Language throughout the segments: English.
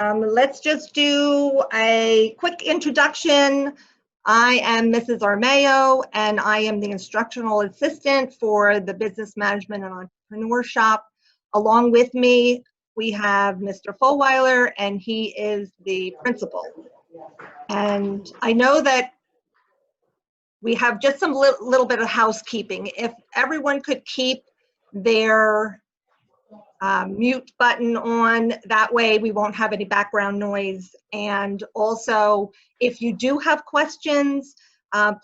Let's just do a quick introduction. I am Mrs. Armeo, and I am the instructional assistant for the Business Management and Entrepreneur Shop. Along with me, we have Mr. Fulweiler, and he is the principal. And I know that we have just some little bit of housekeeping. If everyone could keep their mute button on, that way we won't have any background noise. And also, if you do have questions,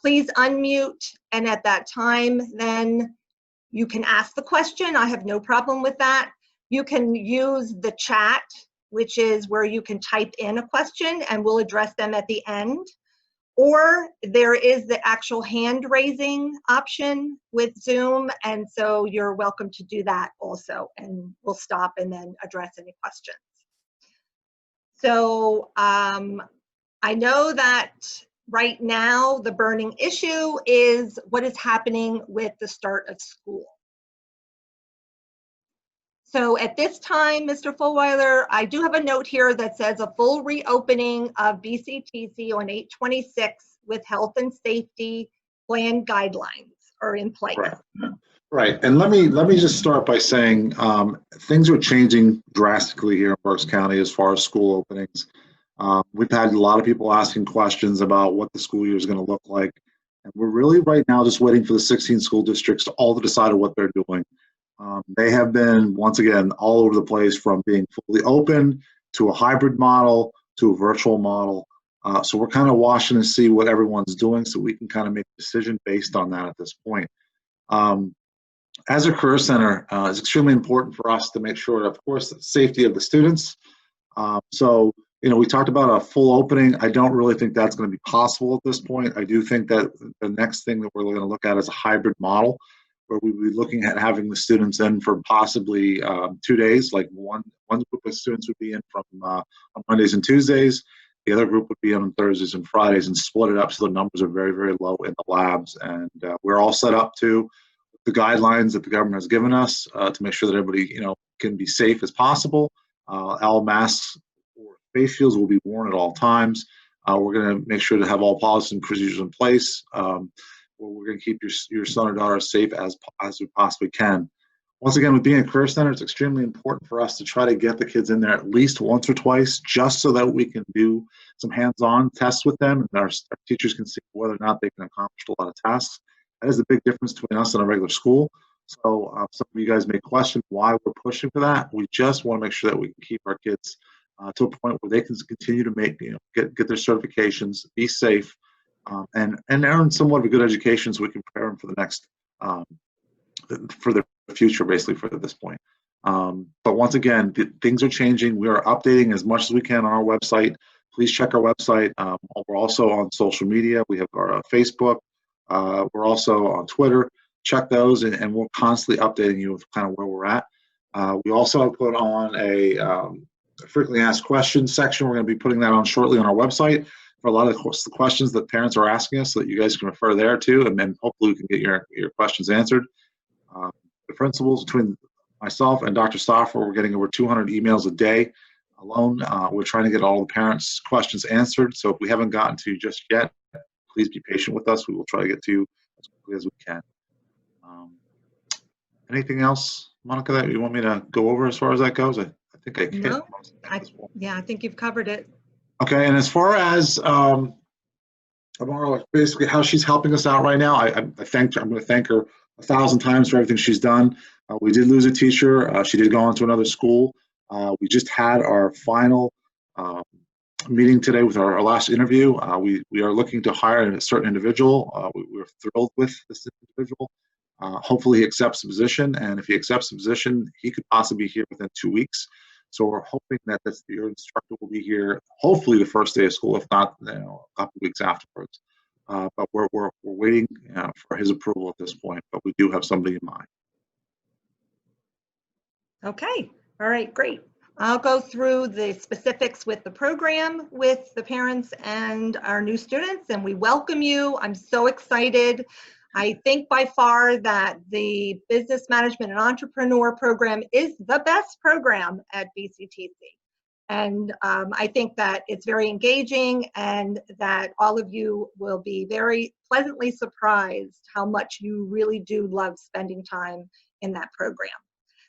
please unmute, and at that time then you can ask the question. I have no problem with that. You can use the chat, which is where you can type in a question and we'll address them at the end. Or there is the actual hand raising option with Zoom, and so you're welcome to do that also, and we'll stop and then address any questions. So I know that right now the burning issue is what is happening with the start of school. So at this time, Mr. Fulweiler, I do have a note here that says a full reopening of BCTC on 8/26 with health and safety plan guidelines are in place. Right. And let me just start by saying things are changing drastically here in Berks County as far as school openings. We've had a lot of people asking questions about what the school year is going to look like. And we're really right now just waiting for the 16 school districts to all decide what they're doing. They have been, once again, all over the place, from being fully open to a hybrid model to a virtual model. So we're kind of watching to see what everyone's doing so we can kind of make a decision based on that at this point. As a career center, it's extremely important for us to make sure, of course, the safety of the students. So, you know, we talked about a full opening. I don't really think that's going to be possible at this point. I do think that the next thing that we're going to look at is a hybrid model, where we'll be looking at having the students in for possibly 2 days. Like one group of students would be in from on Mondays and Tuesdays. The other group would be in on Thursdays and Fridays, and split it up so the numbers are very, very low in the labs. And we're all set up to the guidelines that the government has given us to make sure that everybody, you know, can be safe as possible. All masks or face shields will be worn at all times. We're going to make sure to have all policies and procedures in place. We're going to keep your son or daughter as safe as we possibly can. Once again, with being a career center, it's extremely important for us to try to get the kids in there at least once or twice, just so that we can do some hands-on tests with them, and our teachers can see whether or not they can accomplish a lot of tasks. That is the big difference between us and a regular school. So some of you guys may question why we're pushing for that. We just want to make sure that we can keep our kids to a point where they can continue to make, get their certifications, be safe, and earn somewhat of a good education so we can prepare them for the next, for the future, basically, for this point. But once again, things are changing. We are updating as much as we can on our website. Please check our website. We're also on social media. We have our Facebook. We're also on Twitter. Check those, and we're constantly updating you with kind of where we're at. We also put on a frequently asked questions section. We're going to be putting that on shortly on our website for a lot of the questions that parents are asking us, so that you guys can refer there too, and then hopefully we can get your questions answered. The principals, between myself and Dr. Stoffer, we're getting over 200 emails a day alone. We're trying to get all the parents' questions answered. So if we haven't gotten to you just yet, please be patient with us. We will try to get to you as quickly as we can. Anything else, Monica, that you want me to go over as far as that goes? I think I can. No, I think you've covered it. Okay, and as far as basically how she's helping us out right now, I'm going to thank her 1,000 times for everything she's done. We did lose a teacher. She did go on to another school. We just had our final meeting today with our last interview. We are looking to hire a certain individual. We're thrilled with this individual. Hopefully he accepts the position, and if he accepts the position, he could possibly be here within 2 weeks. So we're hoping that your instructor will be here, hopefully the first day of school, if not, a couple of weeks afterwards. But we're waiting for his approval at this point, but we do have somebody in mind. Okay, all right, great. I'll go through the specifics with the program, with the parents and our new students, and we welcome you. I'm so excited. I think by far that the Business Management and Entrepreneur program is the best program at BCTC. And I think that it's very engaging and that all of you will be very pleasantly surprised how much you really do love spending time in that program.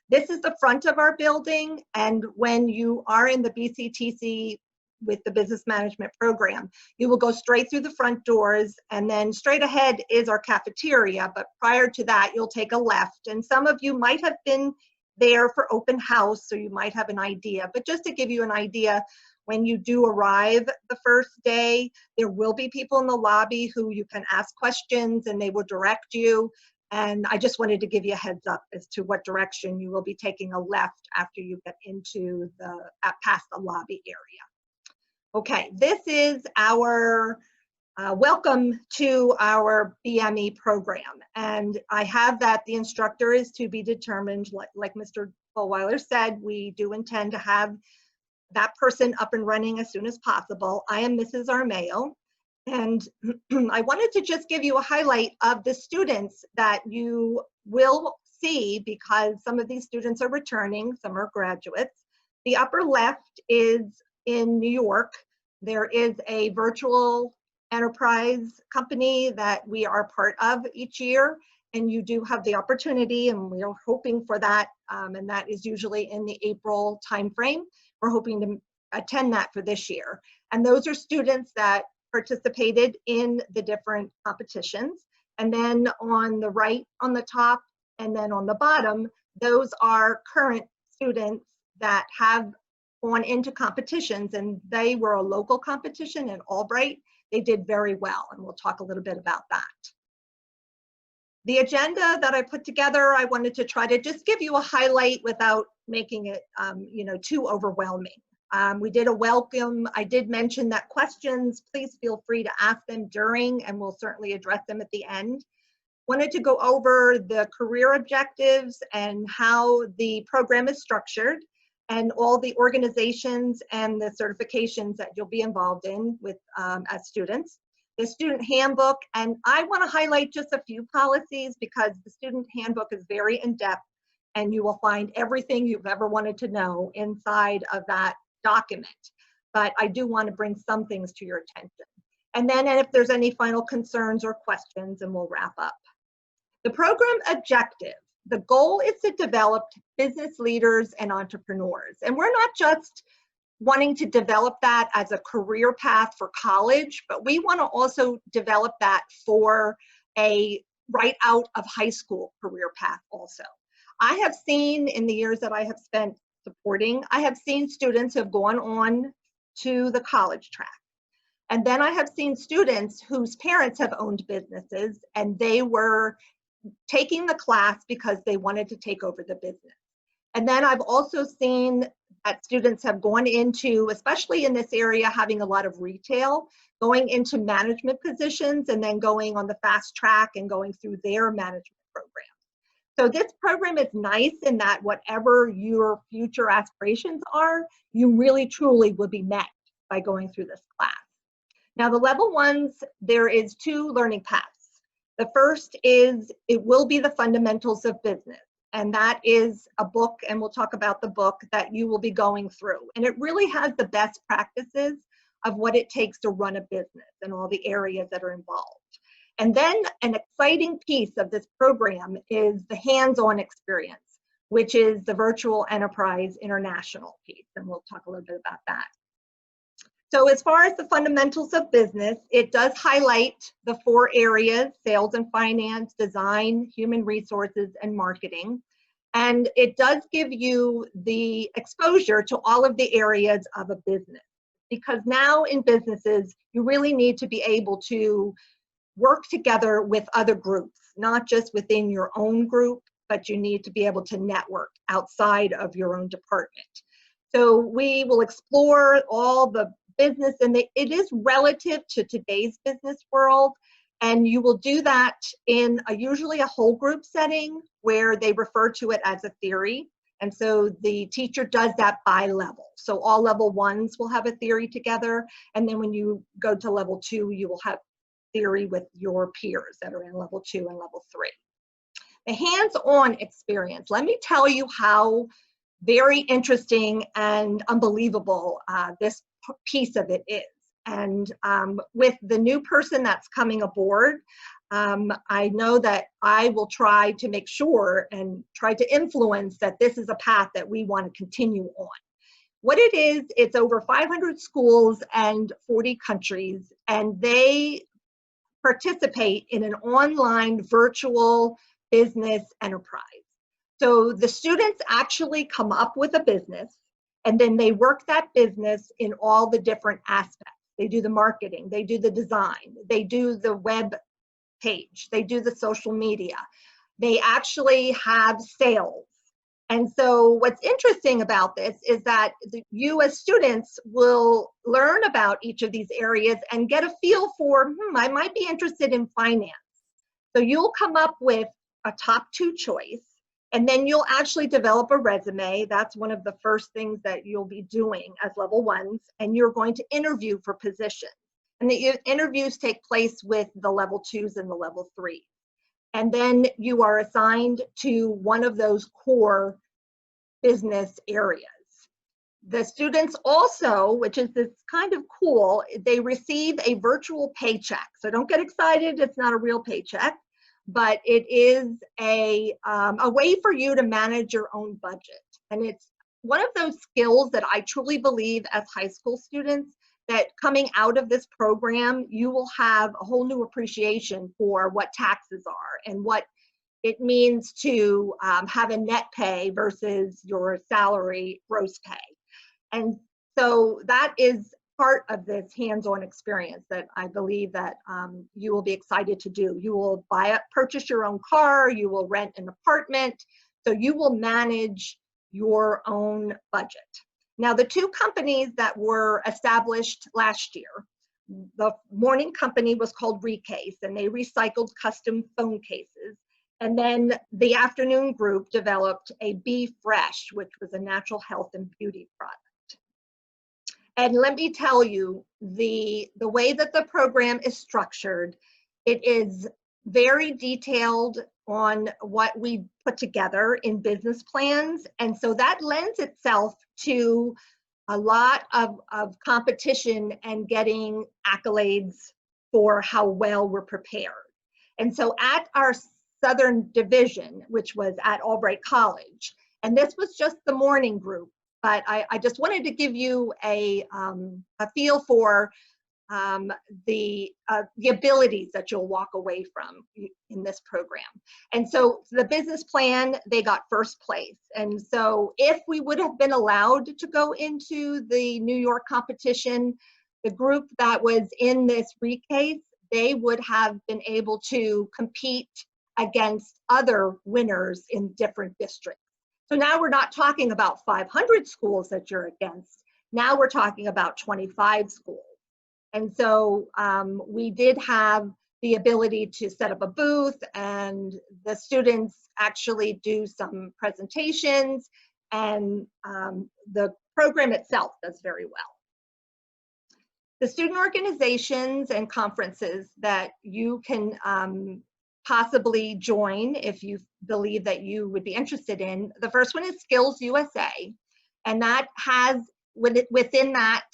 This is the front of our building, and when you are in the BCTC with the business management program, you will go straight through the front doors, and then straight ahead is our cafeteria, but prior to that you'll take a left. And some of you might have been there for open house, so you might have an idea, but just to give you an idea, when you do arrive the first day, there will be people in the lobby who you can ask questions and they will direct you. And I just wanted to give you a heads up as to what direction you will be taking a left after you get into past the lobby area. Okay, this is our welcome to our BME program. And I have that the instructor is to be determined, like Mr. Bullweiler said, we do intend to have that person up and running as soon as possible. I am Mrs. Armao. And I wanted to just give you a highlight of the students that you will see, because some of these students are returning, some are graduates. The upper left is in New York. There is a virtual enterprise company that we are part of each year, and you do have the opportunity, and we are hoping for that, and that is usually in the April timeframe. We're hoping to attend that for this year. And those are students that participated in the different competitions. And then on the right, on the top, and then on the bottom, those are current students that have gone into competitions, and they were a local competition in Albright. They did very well, and we'll talk a little bit about that. The agenda that I put together, I wanted to try to just give you a highlight without making it too overwhelming. We did a welcome. I did mention that questions, please feel free to ask them during, and we'll certainly address them at the end. Wanted to go over the career objectives and how the program is structured, and all the organizations and the certifications that you'll be involved in with as students. The student handbook, and I want to highlight just a few policies because the student handbook is very in-depth, and you will find everything you've ever wanted to know inside of that document. But I do want to bring some things to your attention. And then if there's any final concerns or questions, and we'll wrap up. The program objective. The goal is to develop business leaders and entrepreneurs. And we're not just wanting to develop that as a career path for college, but we want to also develop that for a right out of high school career path also. I have seen in the years that I have spent supporting, I have seen students who have gone on to the college track. And then I have seen students whose parents have owned businesses, and they were taking the class because they wanted to take over the business. And then I've also seen that students have gone into, especially in this area, having a lot of retail, going into management positions and then going on the fast track and going through their management program. So this program is nice in that whatever your future aspirations are, you really truly will be met by going through this class. Now the level ones, there is 2 learning paths. The first is, it will be the fundamentals of business. And that is a book, and we'll talk about the book that you will be going through. And it really has the best practices of what it takes to run a business and all the areas that are involved. And then an exciting piece of this program is the hands-on experience, which is the Virtual Enterprise International piece. And we'll talk a little bit about that. So as far as the fundamentals of business, it does highlight the 4 areas: sales and finance, design, human resources, and marketing. And it does give you the exposure to all of the areas of a business. Because now in businesses, you really need to be able to work together with other groups, not just within your own group, but you need to be able to network outside of your own department. So we will explore all the business, and it is relative to today's business world, and you will do that in usually a whole group setting where they refer to it as a theory. And so the teacher does that by level. So all level 1s will have a theory together, and then when you go to level 2, you will have theory with your peers that are in level 2 and level 3. The hands-on experience, let me tell you how very interesting and unbelievable this piece of it is. And with the new person that's coming aboard, I know that I will try to make sure and try to influence that this is a path that we want to continue on. What it is, it's over 500 schools and 40 countries, and they participate in an online virtual business enterprise. So the students actually come up with a business, and then they work that business in all the different aspects. They do the marketing, they do the design, they do the web page, they do the social media, they actually have sales. And so what's interesting about this is that you as students will learn about each of these areas and get a feel for, I might be interested in finance. So you'll come up with a top 2 choice, and then you'll actually develop a resume. That's one of the first things that you'll be doing as level 1s, and you're going to interview for positions. And the interviews take place with the level 2s and the level 3s. And then you are assigned to one of those core business areas. The students also, which is this kind of cool, they receive a virtual paycheck. So don't get excited, it's not a real paycheck, but it is a way for you to manage your own budget. And it's one of those skills that I truly believe as high school students, that coming out of this program, you will have a whole new appreciation for what taxes are and what it means to have a net pay versus your salary gross pay. And so that is part of this hands-on experience that I believe that you will be excited to do. You will purchase your own car, you will rent an apartment, so you will manage your own budget. Now, the 2 companies that were established last year, the morning company was called Recase, and they recycled custom phone cases. And then the afternoon group developed a Be Fresh, which was a natural health and beauty product. And let me tell you, the way that the program is structured, it is very detailed on what we put together in business plans. And so that lends itself to a lot of competition and getting accolades for how well we're prepared. And so at our Southern Division, which was at Albright College, and this was just the morning group, but I just wanted to give you a feel for the abilities that you'll walk away from in this program. And so the business plan, they got first place. And so if we would have been allowed to go into the New York competition, the group that was in this Recase, they would have been able to compete against other winners in different districts. So now we're not talking about 500 schools that you're against. Now we're talking about 25 schools. And so we did have the ability to set up a booth, and the students actually do some presentations, and the program itself does very well. The student organizations and conferences that you can possibly join if you believe that you would be interested in, the first one is Skills USA, and that has, within that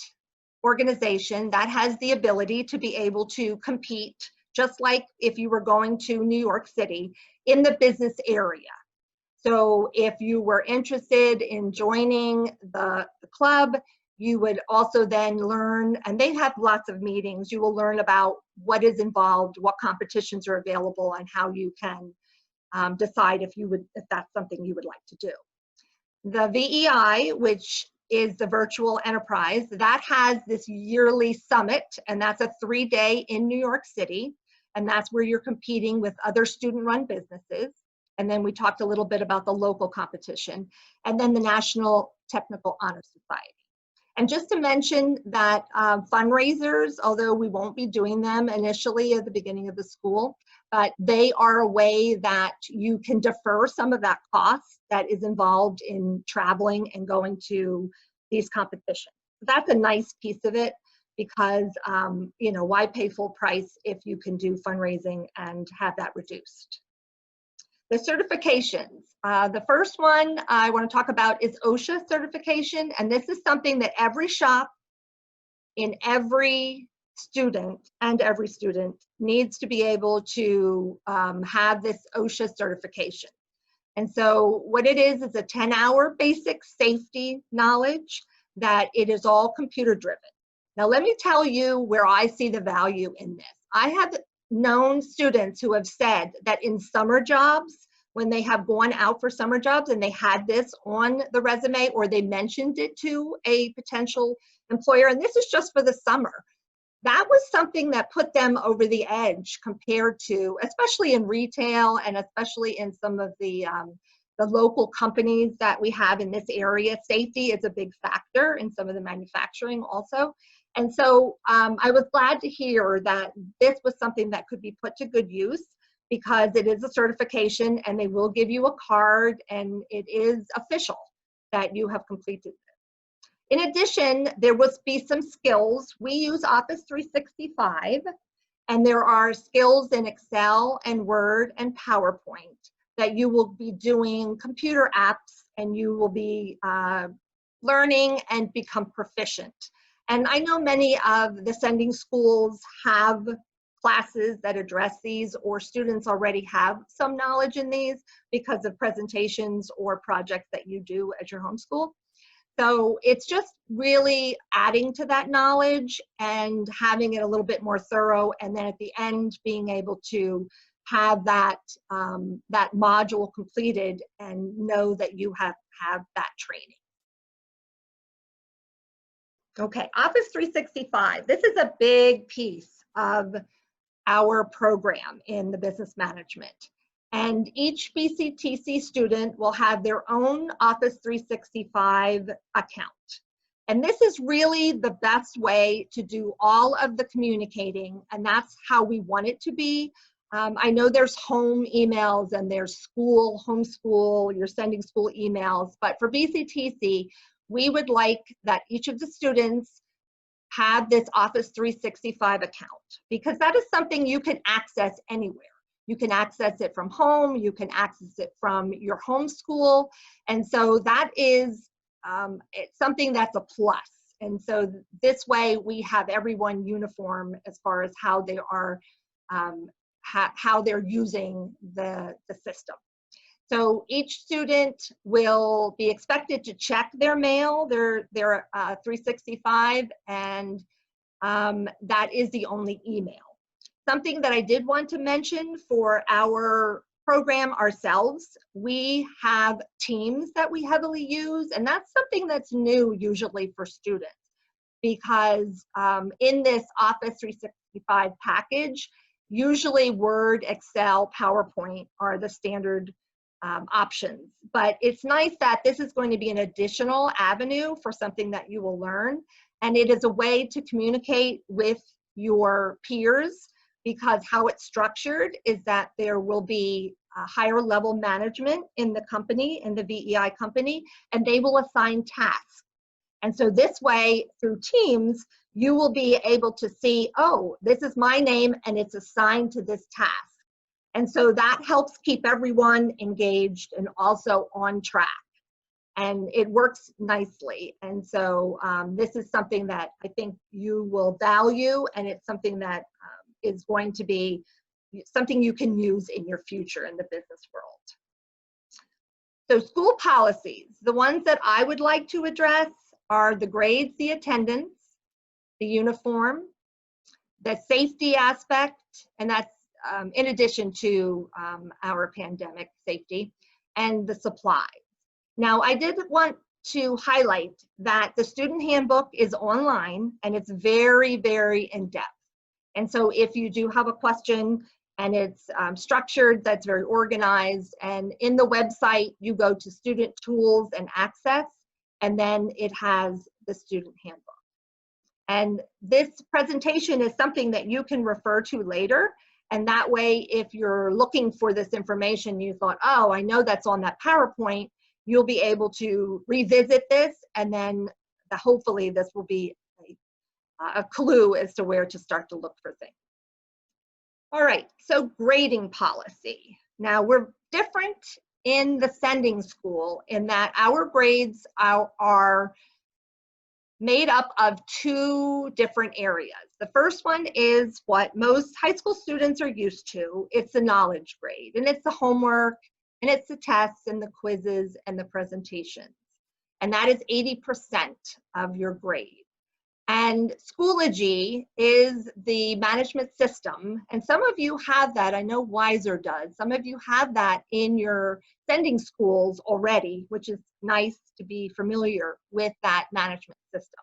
organization, that has the ability to be able to compete, just like if you were going to New York City, in the business area. So if you were interested in joining the club, you would also then learn, and they have lots of meetings, you will learn about what is involved, what competitions are available, and how you can decide if that's something you would like to do. The VEI, which is the virtual enterprise, that has this yearly summit, and that's a 3-day in New York City, and that's where you're competing with other student-run businesses. And then we talked a little bit about the local competition, and then the National Technical Honor Society. And just to mention that fundraisers, although we won't be doing them initially at the beginning of the school, but they are a way that you can defer some of that cost that is involved in traveling and going to these competitions. That's a nice piece of it, because why pay full price if you can do fundraising and have that reduced? The certifications. The first one I want to talk about is OSHA certification, and this is something that every shop in every student needs to be able to have this OSHA certification. And so what it is a 10-hour basic safety knowledge that it is all computer driven. Now let me tell you where I see the value in this. I have known students who have said that in summer jobs, when they have gone out for summer jobs and they had this on the resume or they mentioned it to a potential employer, and this is just for the summer, that was something that put them over the edge compared to, especially in retail and especially in some of the local companies that we have in this area. Safety is a big factor in some of the manufacturing also. And so I was glad to hear that this was something that could be put to good use, because it is a certification and they will give you a card and it is official that you have completed it. In addition, there will be some skills. We use Office 365, and there are skills in Excel and Word and PowerPoint that you will be doing computer apps, and you will be learning and become proficient. And I know many of the sending schools have classes that address these, or students already have some knowledge in these because of presentations or projects that you do at your homeschool. So it's just really adding to that knowledge and having it a little bit more thorough, and then at the end being able to have that that module completed and know that you have that training. Okay, Office 365. This is a big piece of our program in the business management. And each BCTC student will have their own Office 365 account. And this is really the best way to do all of the communicating, and that's how we want it to be. I know there's home emails and there's school, homeschool, you're sending school emails, but for BCTC, we would like that each of the students have this Office 365 account, because that is something you can access anywhere. You can access it from home, you can access it from your home school, and so that is it's something that's a plus. And so this way we have everyone uniform as far as how they are how they're using the system. So each student will be expected to check their mail, their 365, and that is the only email. Something that I did want to mention for our program ourselves, we have Teams that we heavily use, and that's something that's new usually for students, because in this Office 365 package, usually Word, Excel, PowerPoint are the standard options. But it's nice that this is going to be an additional avenue for something that you will learn, and it is a way to communicate with your peers, because how it's structured is that there will be a higher level management in the company, in the VEI company, and they will assign tasks. And so this way, through Teams, you will be able to see, oh, this is my name and it's assigned to this task. And so that helps keep everyone engaged and also on track. And it works nicely. And so this is something that I think you will value, and it's something that is going to be something you can use in your future in the business world. So school policies, the ones that I would like to address are the grades, the attendance, the uniform, the safety aspect, and that's in addition to our pandemic safety, and the supplies. Now, I did want to highlight that the student handbook is online and it's very, very in-depth. And so if you do have a question and it's structured, that's very organized, and in the website, you go to student tools and access, and then it has the student handbook. And this presentation is something that you can refer to later. And that way, if you're looking for this information, you thought, oh, I know that's on that PowerPoint, you'll be able to revisit this, and then hopefully this will be a clue as to where to start to look for things. All right, so grading policy. Now, we're different in the sending school in that our grades are made up of two different areas. The first one is what most high school students are used to. It's the knowledge grade, and it's the homework, and it's the tests and the quizzes and the presentations. And that is 80% of your grade. And Schoology is the management system, and some of you have that. I know Wiser does. Some of you have that in your sending schools already, which is nice to be familiar with that management system.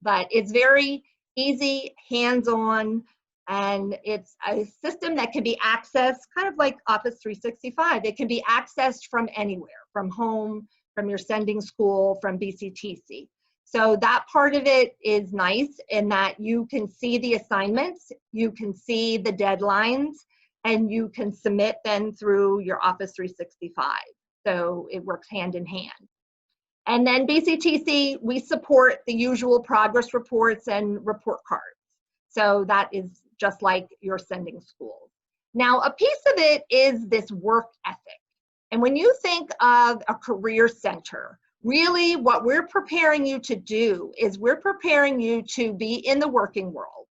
But it's very easy, hands-on, and it's a system that can be accessed kind of like Office 365. It can be accessed from anywhere, from home, from your sending school, from BCTC. So that part of it is nice in that you can see the assignments, you can see the deadlines, and you can submit them through your Office 365. So it works hand in hand. And then BCTC, we support the usual progress reports and report cards. So that is just like your sending schools. Now, a piece of it is this work ethic. And when you think of a career center, really what we're preparing you to do is we're preparing you to be in the working world.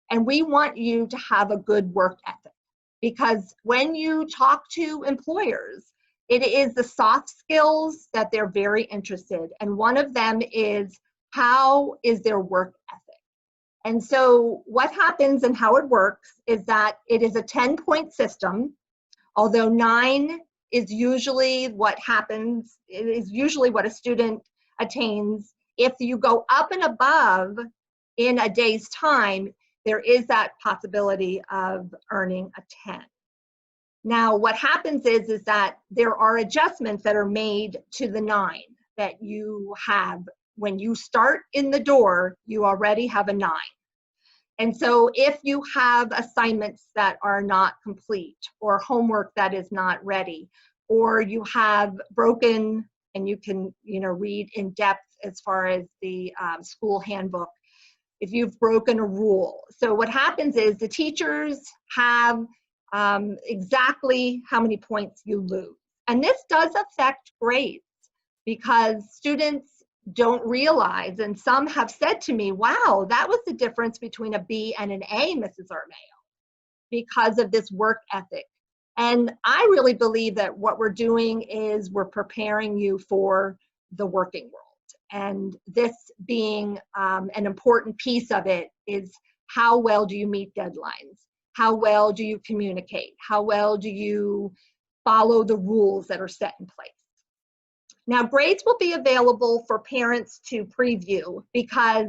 And we want you to have a good work ethic. Because when you talk to employers, it is the soft skills that they're very interested in. And one of them is, how is their work ethic? And so what happens and how it works is that it is a 10-point system, although 9 is usually what happens. It is usually what a student attains. If you go up and above in a day's time, there is that possibility of earning a 10. Now, what happens is that there are adjustments that are made to the 9 that you have. When you start in the door, you already have a 9. And so if you have assignments that are not complete, or homework that is not ready, or you have broken, and you can read in depth as far as the school handbook, if you've broken a rule. So what happens is the teachers have exactly how many points you lose. And this does affect grades because students don't realize, and some have said to me, wow, that was the difference between a B and an A, Mrs. Armao, because of this work ethic. And I really believe that what we're doing is we're preparing you for the working world. And this being an important piece of it is, how well do you meet deadlines? How well do you communicate? How well do you follow the rules that are set in place? Now, grades will be available for parents to preview, because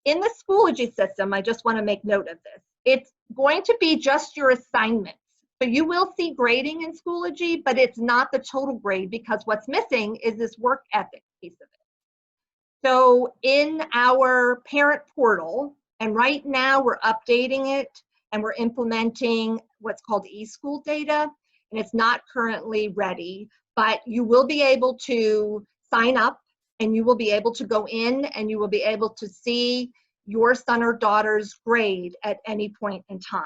in the Schoology system, I just want to make note of this, it's going to be just your assignments. So you will see grading in Schoology, but it's not the total grade, because what's missing is this work ethic piece of it. So in our parent portal, and right now we're updating it and we're implementing what's called eSchool data, and it's not currently ready, but you will be able to sign up and you will be able to go in and you will be able to see your son or daughter's grade at any point in time.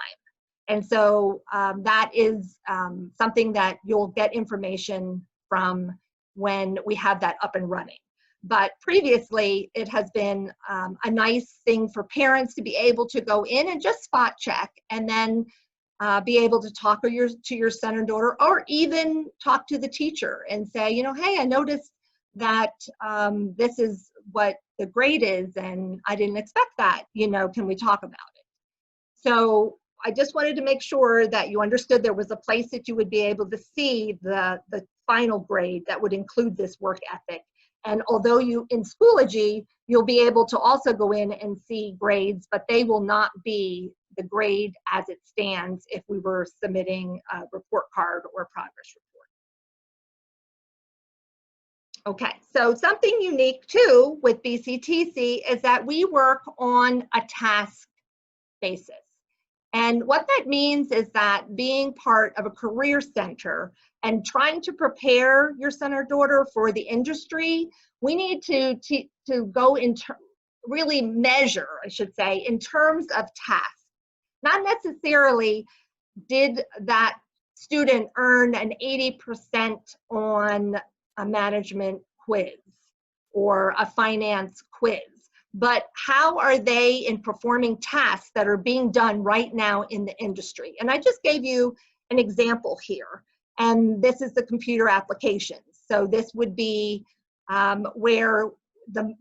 And so that is something that you'll get information from when we have that up and running. But previously, it has been a nice thing for parents to be able to go in and just spot check, and then be able to talk to your son or daughter, or even talk to the teacher and say, hey, I noticed that this is what the grade is, and I didn't expect that. Can we talk about it? So I just wanted to make sure that you understood there was a place that you would be able to see the final grade that would include this work ethic. And although in Schoology, you'll be able to also go in and see grades, but they will not be the grade as it stands if we were submitting a report card or progress report. Okay, so something unique too with BCTC is that we work on a task basis. And what that means is that being part of a career center and trying to prepare your son or daughter for the industry, we need to go really measure, I should say, in terms of tasks. Not necessarily did that student earn an 80% on a management quiz or a finance quiz, but how are they in performing tasks that are being done right now in the industry? And I just gave you an example here, and this is the computer applications. So this would be where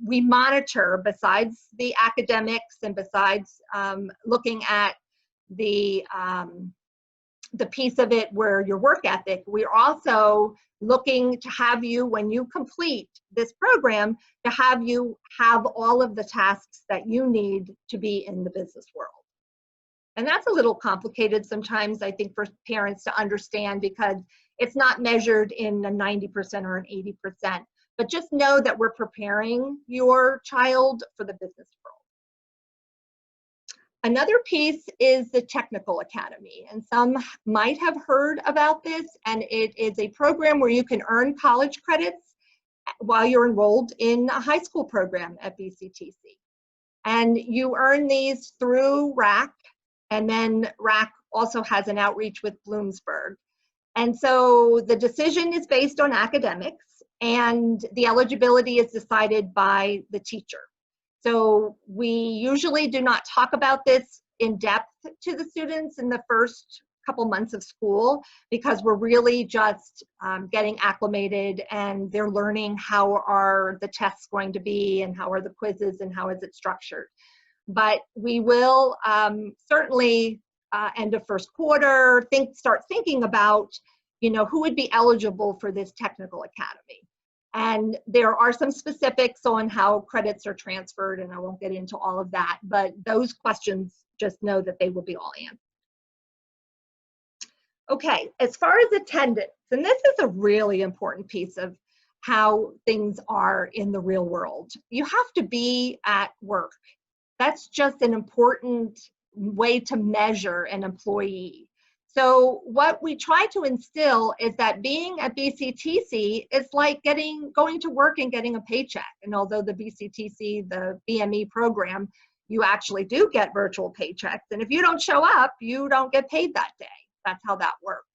we monitor, besides the academics and besides looking at the piece of it where your work ethic, we're also looking to have you, when you complete this program, to have you have all of the tasks that you need to be in the business world. And that's a little complicated sometimes, I think, for parents to understand, because it's not measured in a 90% or an 80%. But just know that we're preparing your child for the business world. Another piece is the Technical Academy, and some might have heard about this, and it is a program where you can earn college credits while you're enrolled in a high school program at BCTC. And you earn these through RAC, and then RAC also has an outreach with Bloomsburg. And so the decision is based on academics, and the eligibility is decided by the teacher. So we usually do not talk about this in depth to the students in the first couple months of school, because we're really just getting acclimated, and they're learning how are the tests going to be, and how are the quizzes, and how is it structured. But we will certainly end of first quarter start thinking about, you know, who would be eligible for this Technical Academy. And there are some specifics on how credits are transferred, and I won't get into all of that, but those questions, just know that they will be all answered. Okay, as far as attendance, and this is a really important piece of how things are in the real world. You have to be at work. That's just an important way to measure an employee. So what we try to instill is that being at BCTC is like going to work and getting a paycheck. And although the BCTC, the BME program, you actually do get virtual paychecks. And if you don't show up, you don't get paid that day. That's how that works.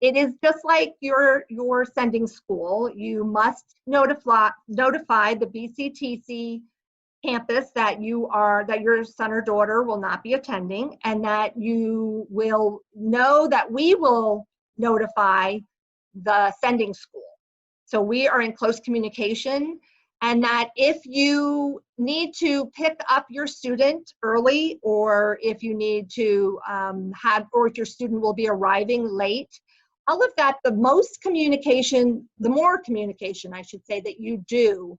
It is just like you're sending school. You must notify the BCTC campus that your son or daughter will not be attending, and that you will know that we will notify the sending school. So we are in close communication, and that if you need to pick up your student early, or if you need to or if your student will be arriving late, all of that, the more communication, I should say, that you do,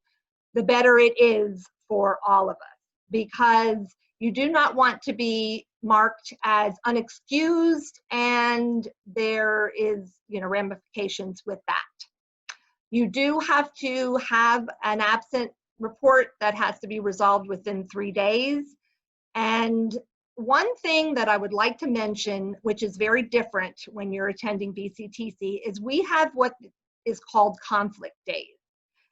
the better it is for all of us, because you do not want to be marked as unexcused, and there is, you know, ramifications with that. You do have to have an absent report that has to be resolved within 3 days. And one thing that I would like to mention, which is very different when you're attending BCTC, is we have what is called conflict days.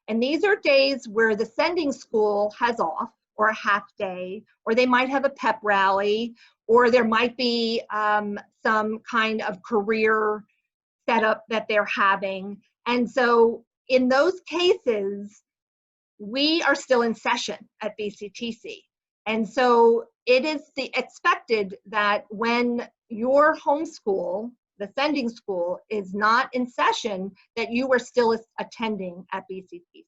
And these are days where the sending school has off, or a half day, or they might have a pep rally, or there might be some kind of career setup that they're having. And so in those cases, we are still in session at BCTC. And so it is expected that when your homeschool, the sending school, is not in session, that you are still attending at BCTC.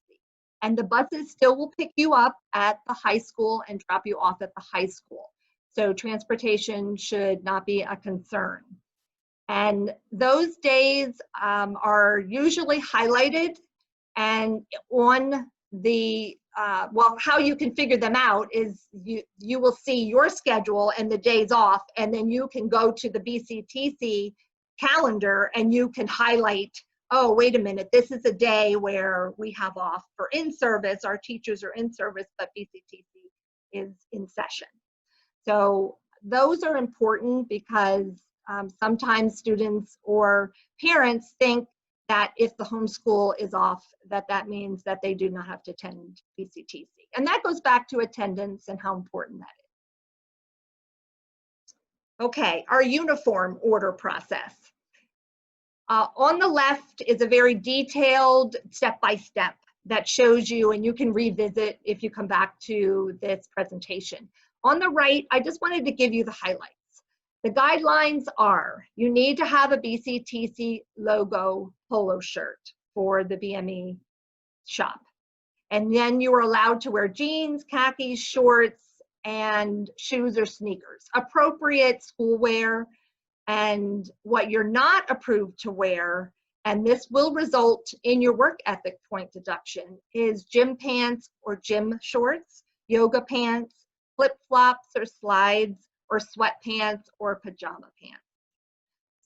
And the buses still will pick you up at the high school and drop you off at the high school. So transportation should not be a concern. And those days are usually highlighted, and on the, well, how you can figure them out is you will see your schedule and the days off, and then you can go to the BCTC calendar and you can highlight, oh, wait a minute, this is a day where we have off for in-service, our teachers are in service, but BCTC is in session. So those are important, because sometimes students or parents think that if the homeschool is off, that means that they do not have to attend BCTC. And that goes back to attendance and how important that is. Okay, our uniform order process. On the left is a very detailed step-by-step that shows you, and you can revisit if you come back to this presentation. On the right, I just wanted to give you the highlights. The guidelines are, you need to have a BCTC logo polo shirt for the BME shop. And then you are allowed to wear jeans, khakis, shorts, and shoes or sneakers. Appropriate school wear, and what you're not approved to wear, and this will result in your work ethic point deduction, is gym pants or gym shorts, yoga pants, flip-flops or slides, or sweatpants or pajama pants.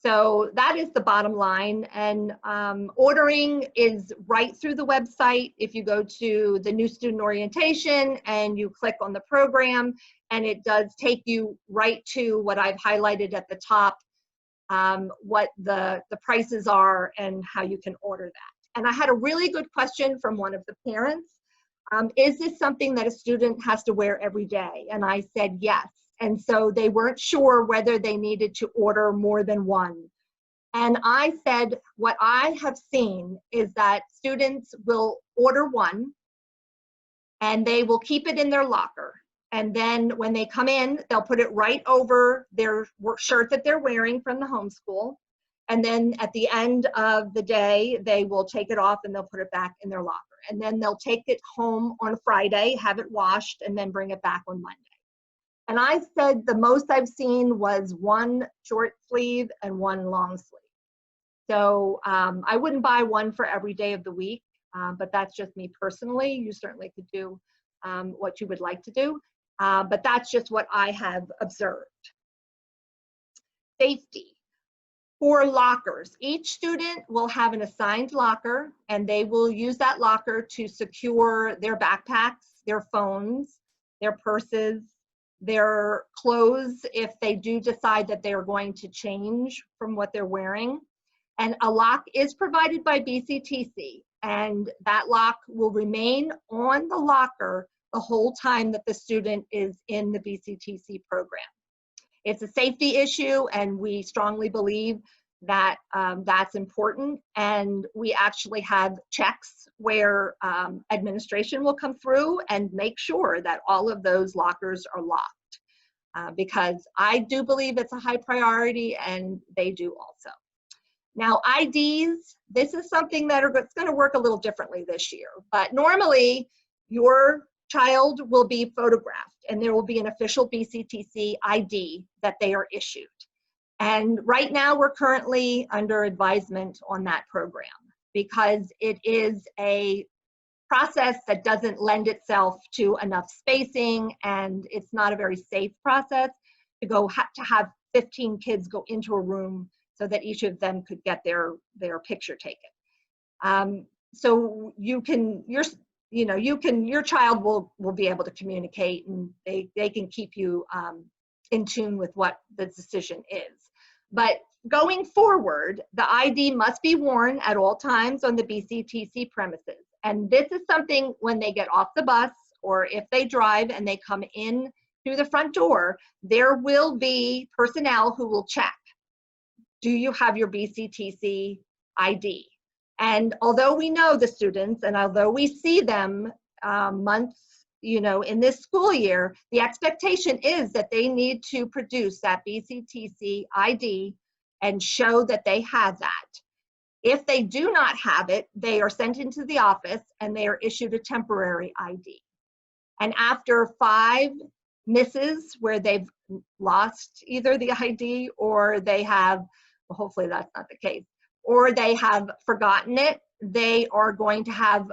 So that is the bottom line, and ordering is right through the website. If you go to the new student orientation and you click on the program, and it does take you right to what I've highlighted at the top, what the prices are and how you can order that. And I had a really good question from one of the parents. Is this something that a student has to wear every day? And I said yes. And so they weren't sure whether they needed to order more than one. And I said, what I have seen is that students will order one and they will keep it in their locker. And then when they come in, they'll put it right over their shirt that they're wearing from the homeschool. And then at the end of the day, they will take it off and they'll put it back in their locker. And then they'll take it home on Friday, have it washed, and then bring it back on Monday. And I said the most I've seen was one short sleeve and one long sleeve. So I wouldn't buy one for every day of the week, but that's just me personally. You certainly could do what you would like to do. But that's just what I have observed. Safety. For lockers, each student will have an assigned locker, and they will use that locker to secure their backpacks, their phones, their purses, their clothes if they do decide that they're going to change from what they're wearing. And a lock is provided by BCTC, and that lock will remain on the locker the whole time that the student is in the BCTC program. It's a safety issue, and we strongly believe that that's important. And we actually have checks where administration will come through and make sure that all of those lockers are locked, because I do believe it's a high priority, and they do also. Now, IDs, this is something that it's going to work a little differently this year, but normally your child will be photographed and there will be an official BCTC ID that they are issued. And right now we're currently under advisement on that program because it is a process that doesn't lend itself to enough spacing, and it's not a very safe process to have 15 kids go into a room so that each of them could get their picture taken. So your child will be able to communicate, and they can keep you in tune with what the decision is. But going forward, the ID must be worn at all times on the BCTC premises. And this is something when they get off the bus, or if they drive and they come in through the front door, there will be personnel who will check. Do you have your BCTC ID? And although we know the students, and although we see them months, in this school year, the expectation is that they need to produce that BCTC ID and show that they have that. If they do not have it, they are sent into the office and they are issued a temporary ID. And after 5 misses where they've lost either the ID or they have, well, hopefully that's not the case, or they have forgotten it, they are going to have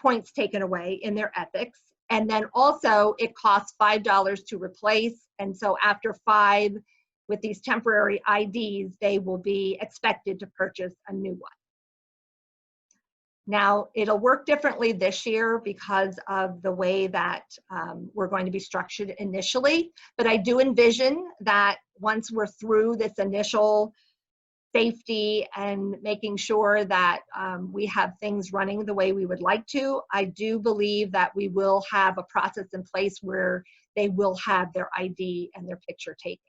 points taken away in their ethics. And then also it costs $5 to replace. And so after 5 with these temporary IDs, they will be expected to purchase a new one. Now, it'll work differently this year because of the way that we're going to be structured initially. But I do envision that once we're through this initial safety and making sure that we have things running the way we would like to, I do believe that we will have a process in place where they will have their ID and their picture taken.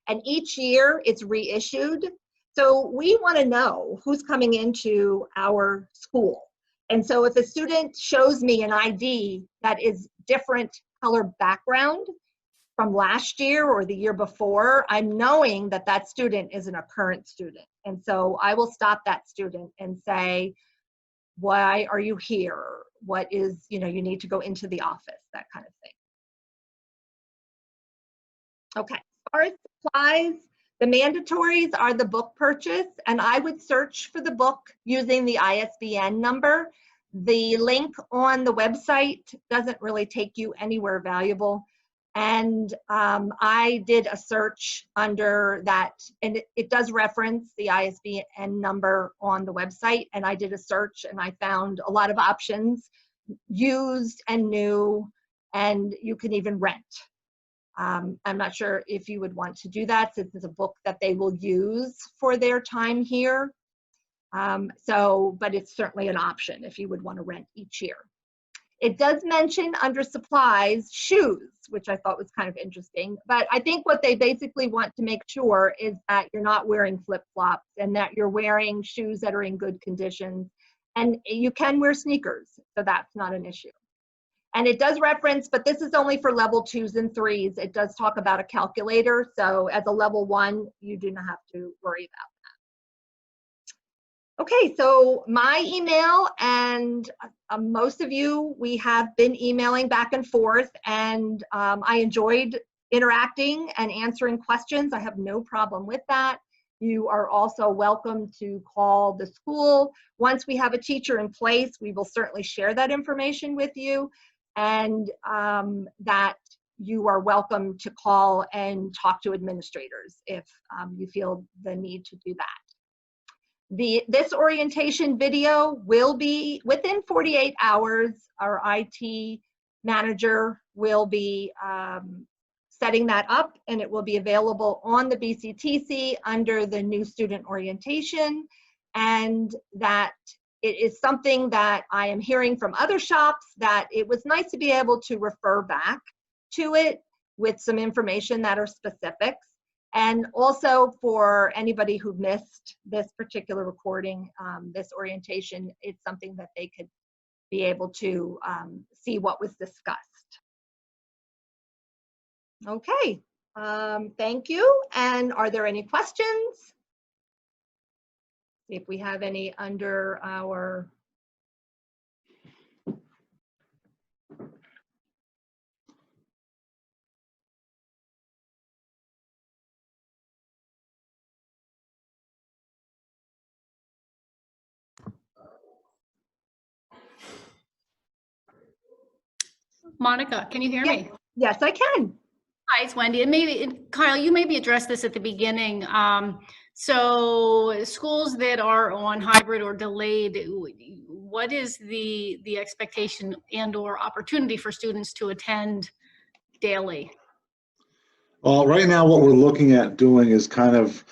And each year it's reissued. So we want to know who's coming into our school. And so if a student shows me an ID that is different color background from last year or the year before, I'm knowing that that student isn't a current student. And so I will stop that student and say, why are you here? What is, you need to go into the office, that kind of thing. Okay, as far as supplies, the mandatories are the book purchase, and I would search for the book using the ISBN number. The link on the website doesn't really take you anywhere valuable. And I did a search under that, and it does reference the ISBN number on the website. And I did a search and I found a lot of options, used and new, and you can even rent. I'm not sure if you would want to do that since it's a book that they will use for their time here. But it's certainly an option if you would want to rent each year. It does mention under supplies, shoes, which I thought was kind of interesting. But I think what they basically want to make sure is that you're not wearing flip-flops and that you're wearing shoes that are in good condition. And you can wear sneakers, so that's not an issue. And it does reference, but this is only for level 2s and 3s. It does talk about a calculator. So as a level 1, you do not have to worry about that. Okay, so my email, and most of you, we have been emailing back and forth, and I enjoyed interacting and answering questions. I have no problem with that. You are also welcome to call the school. Once we have a teacher in place, we will certainly share that information with you. And that you are welcome to call and talk to administrators if you feel the need to do that. This orientation video will be within 48 hours. Our IT manager will be setting that up, and it will be available on the BCTC under the new student orientation, and that it is something that I am hearing from other shops that it was nice to be able to refer back to it with some information that are specifics. And also for anybody who missed this particular recording, this orientation, it's something that they could be able to see what was discussed. Okay, thank you. And are there any questions? See if we have any under our. Monica, can you hear me? Yes, I can. Hi, it's Wendy. And maybe, Kyle, you maybe addressed this at the beginning. So schools that are on hybrid or delayed, what is the expectation and or opportunity for students to attend daily? Well, right now, what we're looking at doing is kind of,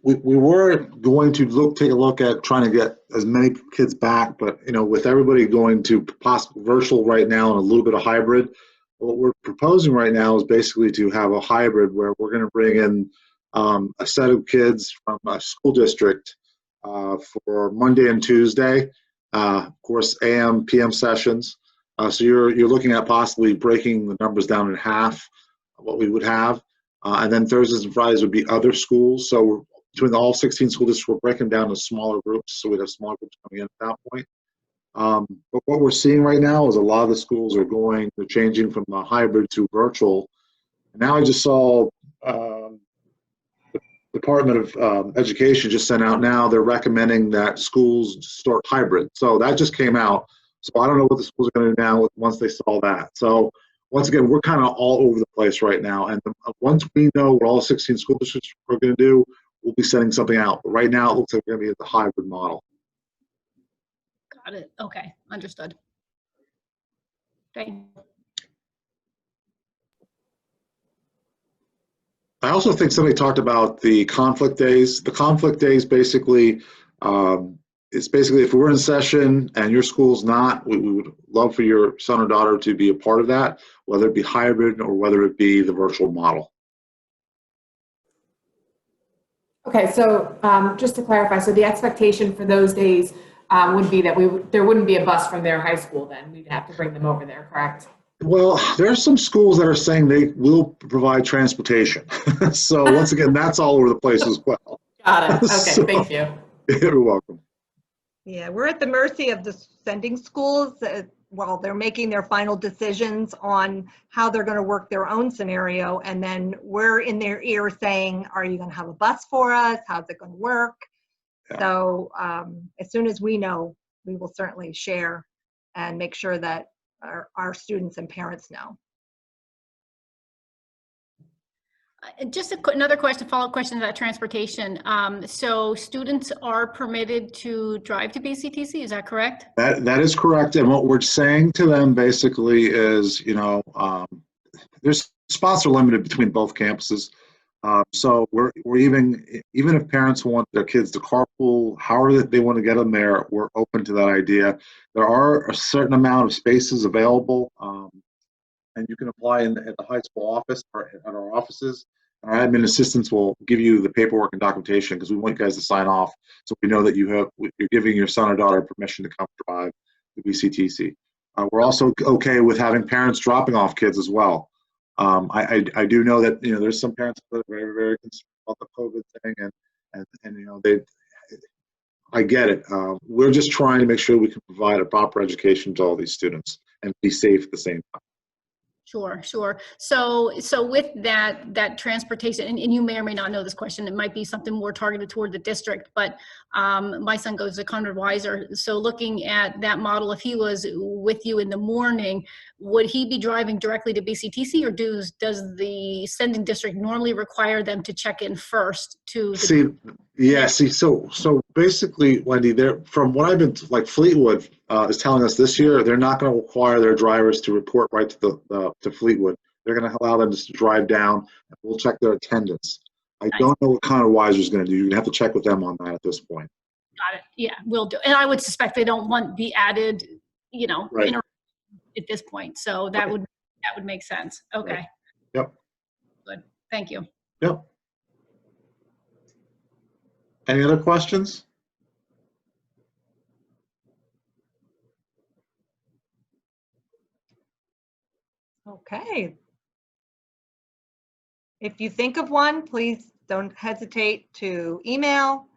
we were going to take a look at trying to get as many kids back, but with everybody going to possible virtual right now and a little bit of hybrid, what we're proposing right now is basically to have a hybrid where we're going to bring in a set of kids from a school district for Monday and Tuesday, of course, AM, PM sessions. So you're looking at possibly breaking the numbers down in half of what we would have. And then Thursdays and Fridays would be other schools. So between all 16 school districts, we're breaking down to smaller groups. So we'd have smaller groups coming in at that point. But what we're seeing right now is a lot of the schools they're changing from a hybrid to virtual. And now I just saw the Department of Education just sent out now, they're recommending that schools start hybrid. So that just came out. So I don't know what the schools are going to do now once they saw that. So once again, we're kind of all over the place right now. And once we know what all 16 school districts are going to do, we'll be sending something out. But right now, it looks like we're going to be at the hybrid model. Got it. Okay, understood. Thank you. I also think somebody talked about the conflict days. The conflict days basically, it's basically if we're in session and your school's not, we would love for your son or daughter to be a part of that, whether it be hybrid or whether it be the virtual model. Okay, so just to clarify, so the expectation for those days would be that there wouldn't be a bus from their high school then. We'd have to bring them over there, correct? Well, there are some schools that are saying they will provide transportation. So once again, that's all over the place as well. Got it. Okay, So- thank you. You're welcome. Yeah, we're at the mercy of the sending schools while they're making their final decisions on how they're going to work their own scenario. And then we're in their ear saying, are you going to have a bus for us? How's it going to work? Yeah. So as soon as we know, we will certainly share and make sure that our students and parents know. Just another question, follow-up question about transportation. So students are permitted to drive to BCTC, is that correct? That is correct. And what we're saying to them basically is, there's spots are limited between both campuses. So we're even if parents want their kids to carpool, however they want to get them there, we're open to that idea. There are a certain amount of spaces available, and you can apply at the high school office or at our offices. Our admin assistants will give you the paperwork and documentation because we want you guys to sign off, so we know that you're giving your son or daughter permission to come drive the BCTC. We're also okay with having parents dropping off kids as well. I do know that there's some parents that are very, very concerned about the COVID thing, and I get it. We're just trying to make sure we can provide a proper education to all these students and be safe at the same time. Sure, sure. So with that transportation, and you may or may not know this question, it might be something more targeted toward the district, but my son goes to Conrad Weiser. So looking at that model, if he was with you in the morning, would he be driving directly to BCTC, or does the sending district normally require them to check in first to the So basically, Wendy, from what I've been Fleetwood is telling us this year, they're not going to require their drivers to report right to Fleetwood. They're going to allow them to drive down, and we'll check their attendance. I don't know what Conrad Weiser is going to do. You're going to have to check with them on that at this point. Got it. Yeah, we'll do. And I would suspect they don't want the added, Right. at this point. So that would make sense. Okay. Right. Yep. Good. Thank you. Yep. Any other questions? Okay. If you think of one, please don't hesitate to email.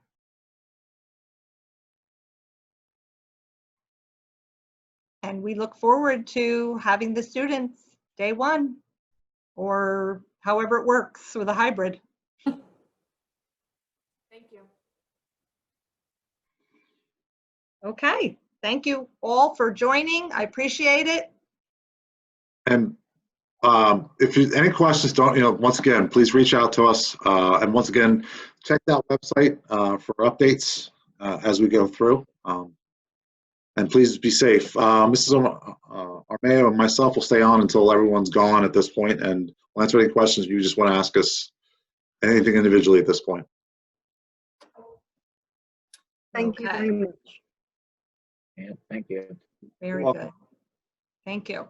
And we look forward to having the students day one, or however it works with a hybrid. Thank you. Okay, thank you all for joining. I appreciate it. And if you any questions, don't once again, please reach out to us. And once again, check that website for updates as we go through. And please be safe. Mrs. Armeo and myself will stay on until everyone's gone at this point, and we'll answer any questions you just want to ask us, anything individually at this point. Thank you very much. Yeah, thank you. Very welcome. good. Thank you.